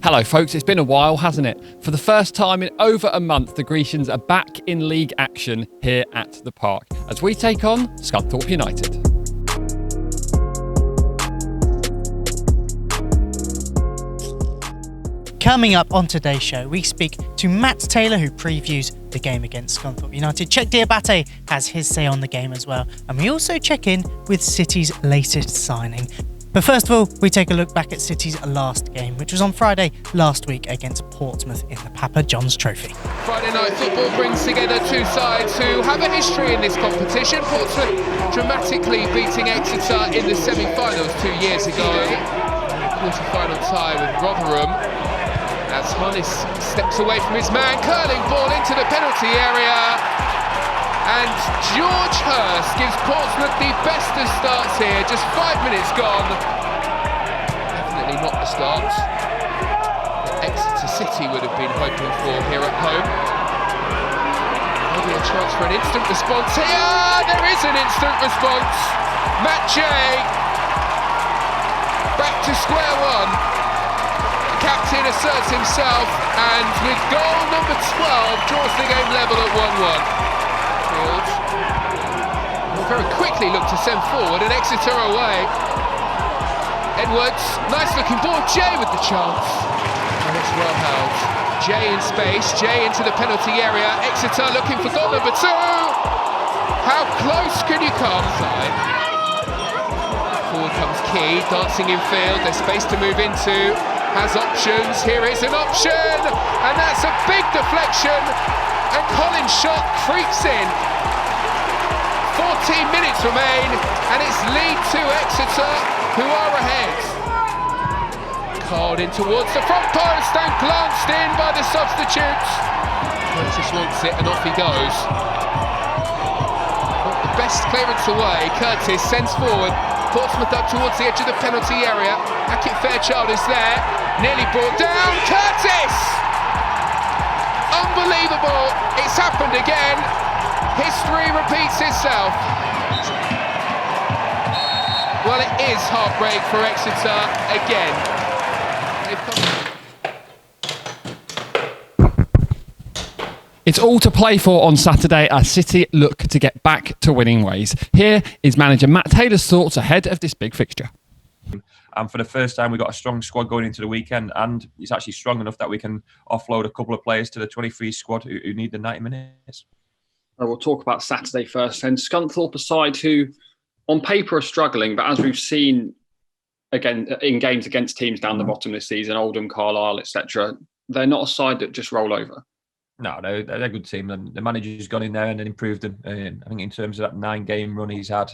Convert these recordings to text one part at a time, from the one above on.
Hello folks, it's been a while, hasn't it? For the first time in over a month, the Grecians are back in league action here at the park as we take on Scunthorpe United. Coming up on today's show, we speak to Matt Taylor, who previews the game against Scunthorpe United. Czech Diabate has his say on the game as well. And we also check in with City's latest signing. But first of all, we take a look back at City's last game, which was on Friday last week against Portsmouth in the Papa John's Trophy. Friday night football brings together two sides who have a history in this competition. Portsmouth dramatically beating Exeter in the semi-finals 2 years ago. Quarter-final tie with Rotherham. As Harness steps away from his man, curling ball into the penalty area. And George Hurst gives Portsmouth the best of starts here, just 5 minutes gone. Definitely not the start that Exeter City would have been hoping for here at home. Maybe a chance for an instant response here. There is an instant response. Matt J. Back to square one. The captain asserts himself and with goal number 12 draws the game level at 1-1. Will very quickly look to send forward and Exeter away. Edwards, nice looking ball. Jay with the chance. And it's well held. Jay in space. Jay into the penalty area. Exeter looking for goal number 2. How close can you come? Forward comes Key, dancing in field. There's space to move into. Has options. Here is an option. And that's a big deflection. And Colin's shot creeps in. 14 minutes remain, and it's lead to Exeter, who are ahead. Called in towards the front post and glanced in by the substitutes. Curtis wants it, and off he goes. Not the best clearance away. Curtis sends forward. Portsmouth up towards the edge of the penalty area. Hackett Fairchild is there. Nearly brought down. Curtis! Unbelievable, it's happened again. History repeats itself. Well, it is heartbreak for Exeter again. It's all to play for on Saturday as City look to get back to winning ways. Here is manager Matt Taylor's thoughts ahead of this big fixture. And for the first time, we've got a strong squad going into the weekend, and it's actually strong enough that we can offload a couple of players to the 23 squad who need the 90 minutes. We'll talk about Saturday first. And Scunthorpe, a side who, on paper, are struggling, but as we've seen again in games against teams down the bottom this season, Oldham, Carlisle, etc., they're not a side that just roll over. No, they're a good team, and the manager's gone in there and improved them. I think in terms of that 9-game run he's had,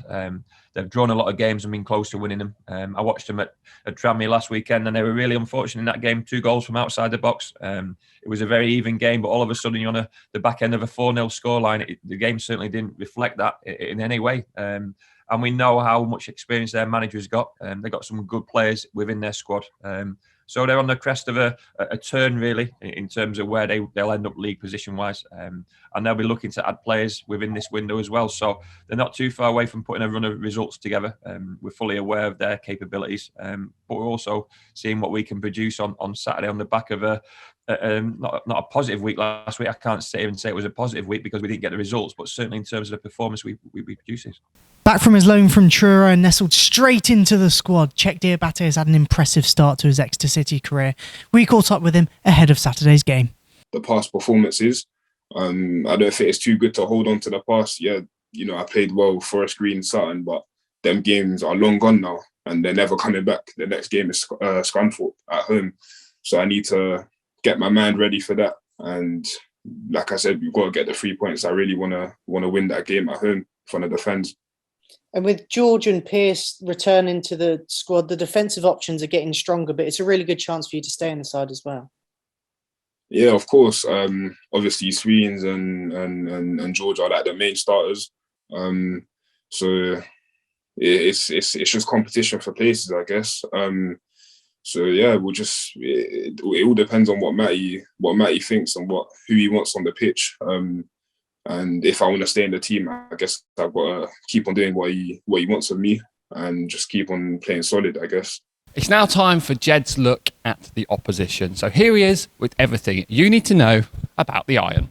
they've drawn a lot of games and been close to winning them. I watched them at Tranmere last weekend, and they were really unfortunate in that game. 2 goals from outside the box. It was a very even game, but all of a sudden you're on the back end of a 4-0 scoreline. The game certainly didn't reflect that in any way. And we know how much experience their manager's got. They've got some good players within their squad. So they're on the crest of a turn, really, in terms of where they'll end up league position-wise. And they'll be looking to add players within this window as well. So they're not too far away from putting a run of results together. We're fully aware of their capabilities. But we're also seeing what we can produce on Saturday on the back of not a positive week last week. I can't even say it was a positive week because we didn't get the results. But certainly in terms of the performance we produced. Back from his loan from Truro and nestled straight into the squad, Czech Diabate has had an impressive start to his Exeter City career. We caught up with him ahead of Saturday's game. The past performances, I don't think it's too good to hold on to the past. Yeah, I played well, Forest Green, Sutton, but them games are long gone now and they're never coming back. The next game is Scunthorpe at home. So I need to get my mind ready for that. And like I said, we've got to get the 3 points. I really want to win that game at home in front of the fans. And with George and Pearce returning to the squad, the defensive options are getting stronger, but it's a really good chance for you to stay in the side as well. Yeah, of course. Obviously, Sweens and George are like the main starters. So it's just competition for places, I guess. So yeah, it all depends on what Matty thinks and who he wants on the pitch. And if I want to stay in the team, I guess I've got to keep on doing what he wants of me and just keep on playing solid, I guess. It's now time for Jed's look at the opposition. So here he is with everything you need to know about the Iron.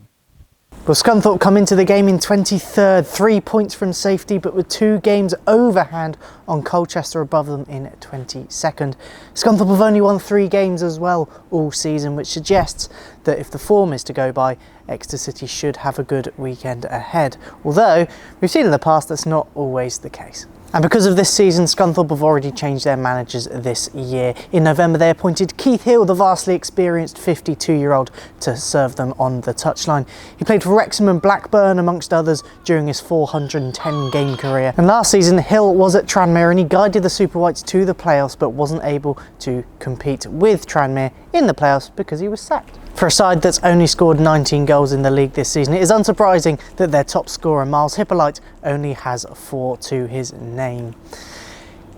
Well, Scunthorpe come into the game in 23rd, 3 points from safety, but with 2 games overhand on Colchester above them in 22nd. Scunthorpe have only won 3 games as well all season, which suggests that if the form is to go by, Exeter City should have a good weekend ahead. Although, we've seen in the past that's not always the case. And because of this season, Scunthorpe have already changed their managers this year. In November, they appointed Keith Hill, the vastly experienced 52-year-old, to serve them on the touchline. He played for Wrexham and Blackburn, amongst others, during his 410-game career. And last season, Hill was at Tranmere and he guided the Super Whites to the playoffs, but wasn't able to compete with Tranmere in the playoffs because he was sacked. For a side that's only scored 19 goals in the league this season, it is unsurprising that their top scorer, Miles Hippolyte, only has 4 to his name.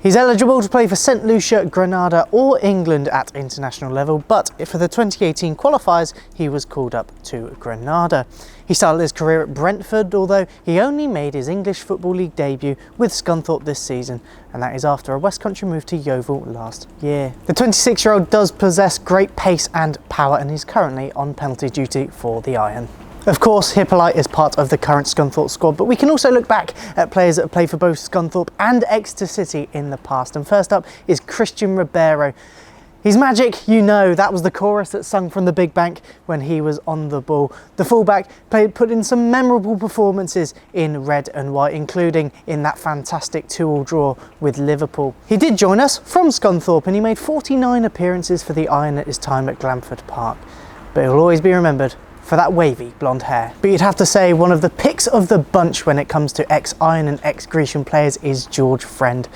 He's eligible to play for St Lucia, Granada or England at international level, but for the 2018 qualifiers, he was called up to Granada. He started his career at Brentford, although he only made his English Football League debut with Scunthorpe this season, and that is after a West Country move to Yeovil last year. The 26-year-old does possess great pace and power and is currently on penalty duty for the Iron. Of course, Hippolyte is part of the current Scunthorpe squad, but we can also look back at players that have played for both Scunthorpe and Exeter City in the past. And first up is Christian Ribeiro. He's magic, you know, that was the chorus that sung from the Big Bank when he was on the ball. The fullback put in some memorable performances in red and white, including in that fantastic 2-2 draw with Liverpool. He did join us from Scunthorpe and he made 49 appearances for the Iron at his time at Glanford Park. But he'll always be remembered for that wavy blonde hair. But you'd have to say one of the picks of the bunch when it comes to ex-Iron and ex-Grecian players is George Friend.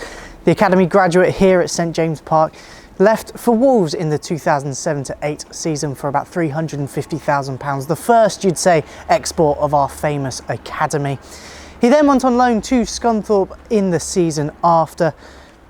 The academy graduate here at St James Park left for Wolves in the 2007-8 season for about £350,000, the first, you'd say, export of our famous academy. He then went on loan to Scunthorpe in the season after,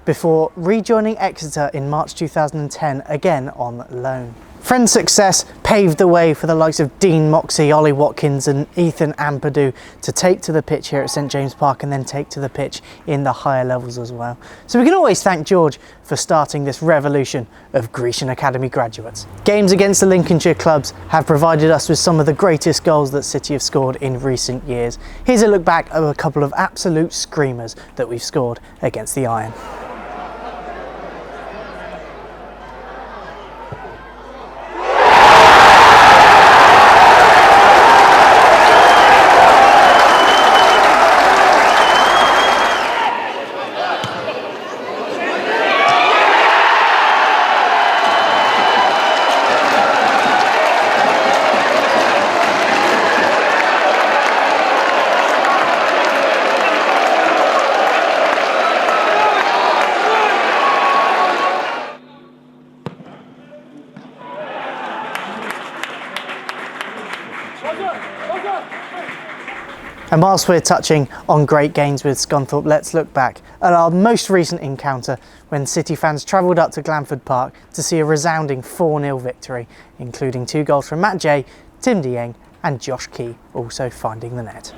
before rejoining Exeter in March 2010, again on loan. Friend's success paved the way for the likes of Dean Moxey, Ollie Watkins and Ethan Ampadu to take to the pitch here at St James Park and then take to the pitch in the higher levels as well. So we can always thank George for starting this revolution of Grecian Academy graduates. Games against the Lincolnshire clubs have provided us with some of the greatest goals that City have scored in recent years. Here's a look back at a couple of absolute screamers that we've scored against the Iron. And whilst we're touching on great games with Scunthorpe, let's look back at our most recent encounter when City fans travelled up to Glanford Park to see a resounding 4-0 victory, including 2 goals from Matt Jay, Tim Dieng and Josh Key also finding the net.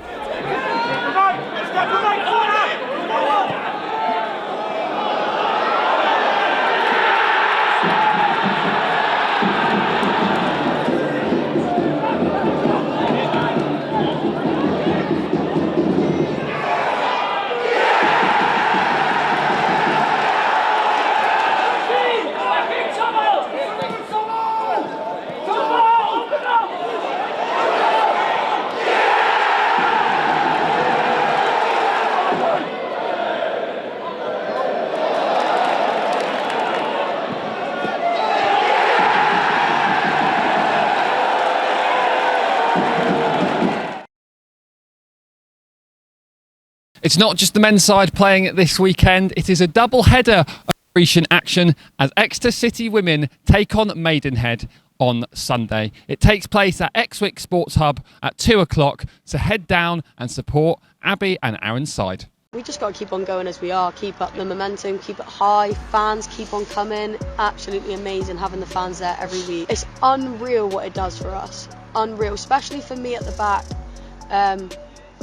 It's not just the men's side playing this weekend, it is a double header of Grecian action as Exeter City Women take on Maidenhead on Sunday. It takes place at Exwick Sports Hub at 2 o'clock, so head down and support Abby and Aaron's side. We just got to keep on going as we are, keep up the momentum, keep it high, fans keep on coming. Absolutely amazing having the fans there every week. It's unreal what it does for us, unreal, especially for me at the back.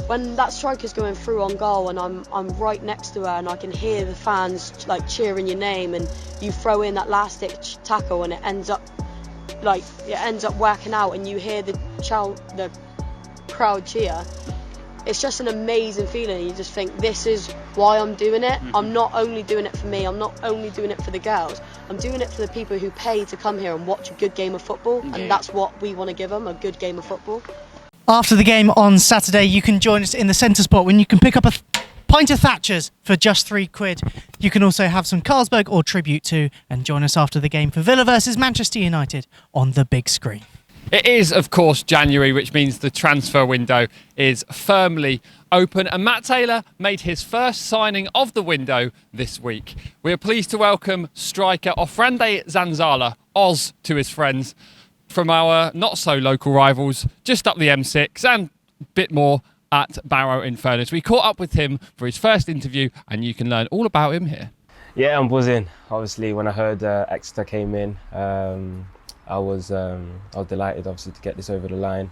when that striker's going through on goal and I'm right next to her and I can hear the fans like cheering your name, and you throw in that last ditch tackle and it ends up working out, and you hear the crowd cheer. It's just an amazing feeling. You just think, this is why I'm doing it. I'm not only doing it for me, I'm not only doing it for the girls, I'm doing it for the people who pay to come here and watch a good game of football, and that's what we want to give them, a good game of football. After the game on Saturday, you can join us in the centre spot when you can pick up a pint of Thatcher's for just £3. You can also have some Carlsberg or Tribute 2 and join us after the game for Villa versus Manchester United on the big screen. It is, of course, January, which means the transfer window is firmly open, and Matt Taylor made his first signing of the window this week. We are pleased to welcome striker Ofrande Zanzala, Oz to his friends, from our not-so-local rivals just up the M6 and a bit more at Barrow in Furness. We caught up with him for his first interview, and you can learn all about him here. Yeah, I'm buzzing. Obviously, when I heard Exeter came in, I was delighted, obviously, to get this over the line.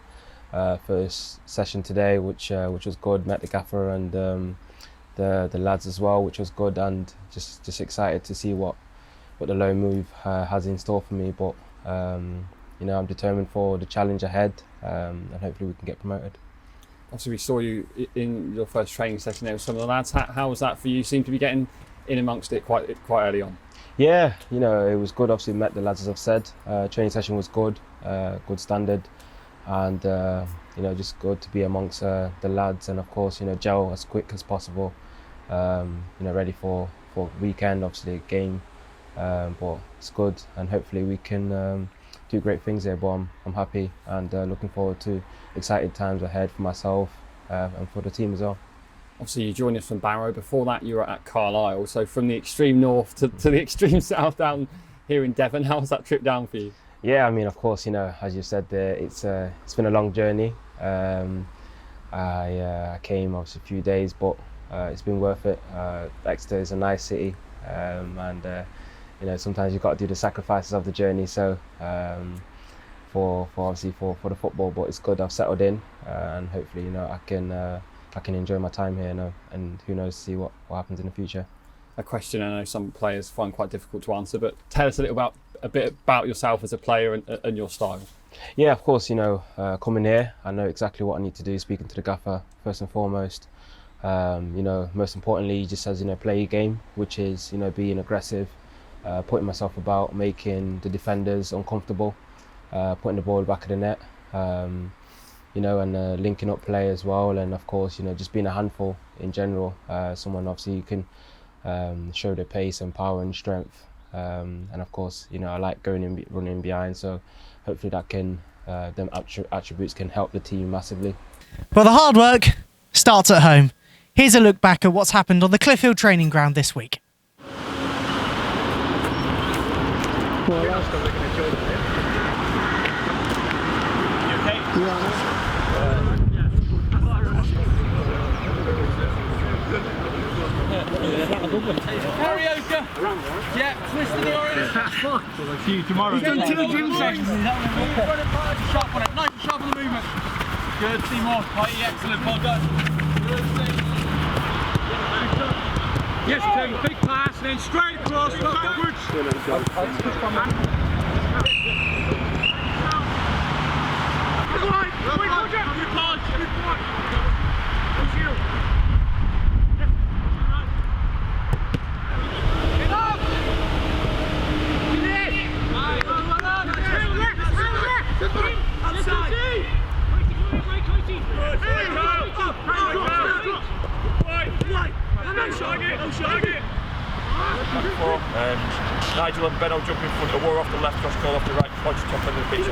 First session today, which was good. Met the gaffer and the lads as well, which was good, and just excited to see what the loan move has in store for me. But I'm determined for the challenge ahead, and hopefully we can get promoted. Obviously, we saw you in your first training session there with some of the lads. How was that for you? You seem to be getting in amongst it quite early on. Yeah, it was good. Obviously, met the lads, as I've said. Training session was good, good standard, and just good to be amongst the lads, and of course, gel as quick as possible. Ready for weekend, obviously a game, but it's good, and hopefully we can do great things here. But I'm happy and looking forward to exciting times ahead for myself and for the team as well. Obviously, you joined us from Barrow. Before that, you were at Carlisle. So from the extreme north to the extreme south down here in Devon. How was that trip down for you? Yeah, I mean, of course, as you said there, it's been a long journey. I came obviously a few days, but it's been worth it. Exeter is a nice city, and sometimes you've got to do the sacrifices of the journey. So for the football, but it's good. I've settled in, and hopefully, I can enjoy my time here, and who knows, see what happens in the future. A question I know some players find quite difficult to answer, but tell us a bit about yourself as a player and your style. Yeah, of course, coming here, I know exactly what I need to do, speaking to the gaffer first and foremost. Most importantly, he just says, play your game, which is, being aggressive, putting myself about, making the defenders uncomfortable, putting the ball back of the net, and linking up play as well, and of course, just being a handful in general. Someone obviously you can show their pace and power and strength, and of course, I like running behind. So hopefully that can them attributes can help the team massively. Well, the hard work starts at home. Here's a look back at what's happened on the Cliffield training ground this week. Karaoke. Yeah, twist of the orange. See you tomorrow. He's done 2 gym sessions. Sharp on it. Nice and sharp on the movement. Good. See more. Mighty excellent. Well done. Yes, Tim. Big pass and then straight across. Backwards. Nigel and Ben will jump in front, a war off the left, cross goal off the right, punch top end of the pitch.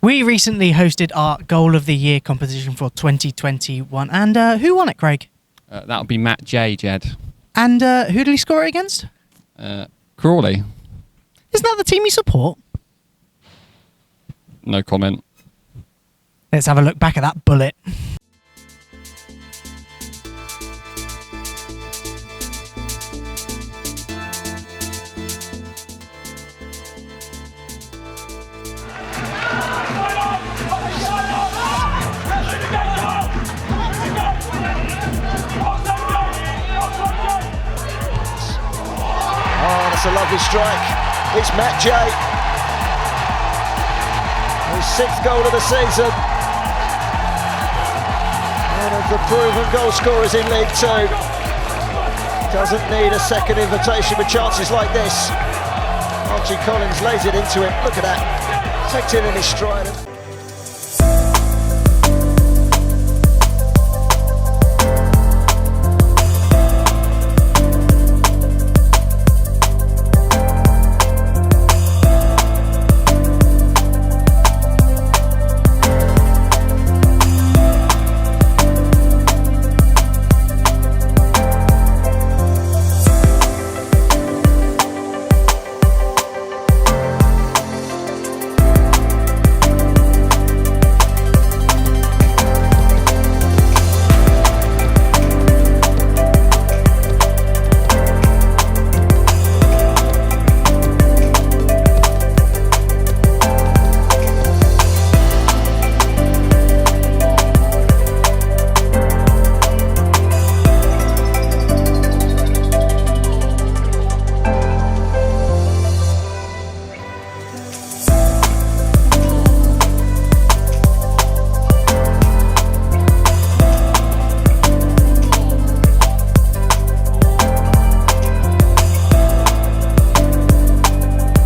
We recently hosted our Goal of the Year competition for 2021, and who won it, Craig? That would be Matt J, Jed. And who did he score it against? Crawley. Isn't that the team you support? No comment. Let's have a look back at that bullet. That's a lovely strike. It's Matt Jay. His 6th goal of the season. One of the proven goal scorers in League Two. Doesn't need a second invitation with chances like this. Archie Collins lays it into him. Look at that. Takes it in his stride.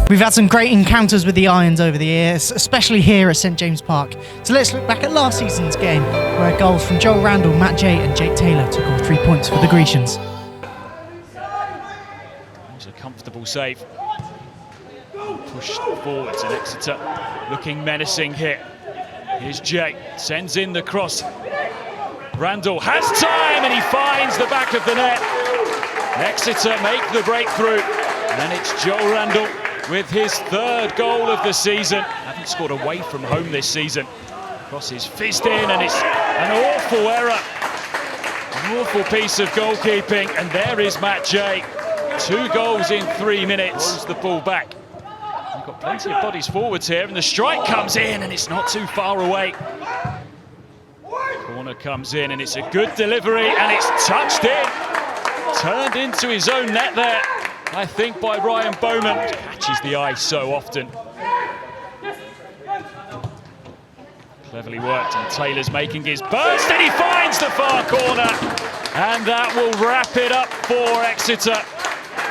We've had some great encounters with the Irons over the years, especially here at St James Park. So let's look back at last season's game, where goals from Joel Randall, Matt Jay and Jake Taylor took all 3 points for the Grecians. It was a comfortable save. Pushed forwards and Exeter looking menacing here. Here's Jay, sends in the cross. Randall has time and he finds the back of the net. Exeter make the breakthrough, and it's Joel Randall with his 3rd goal of the season. Haven't scored away from home this season. Cross is fizzed in and it's an awful error. An awful piece of goalkeeping, and there is Matt Jay. 2 goals in 3 minutes. Pulls the ball back. We've got plenty of bodies forwards here, and the strike comes in and it's not too far away. Corner comes in and it's a good delivery and it's touched in. Turned into his own net there, I think, by Ryan Bowman. Catches the eye so often. Cleverly worked, and Taylor's making his burst, and he finds the far corner. And that will wrap it up for Exeter.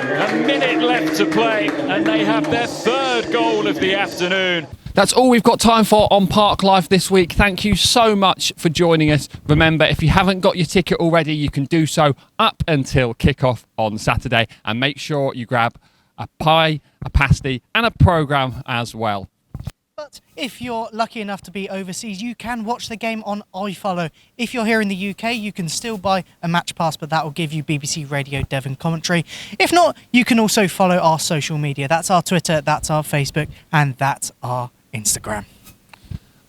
A minute left to play, and they have their 3rd goal of the afternoon. That's all we've got time for on Park Live this week. Thank you so much for joining us. Remember, if you haven't got your ticket already, you can do so up until kick-off on Saturday. And make sure you grab a pie, a pasty and a programme as well. But if you're lucky enough to be overseas, you can watch the game on iFollow. If you're here in the UK, you can still buy a match pass, but that will give you BBC Radio Devon commentary. If not, you can also follow our social media. That's our Twitter, that's our Facebook, and that's our Instagram.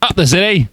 Up the city!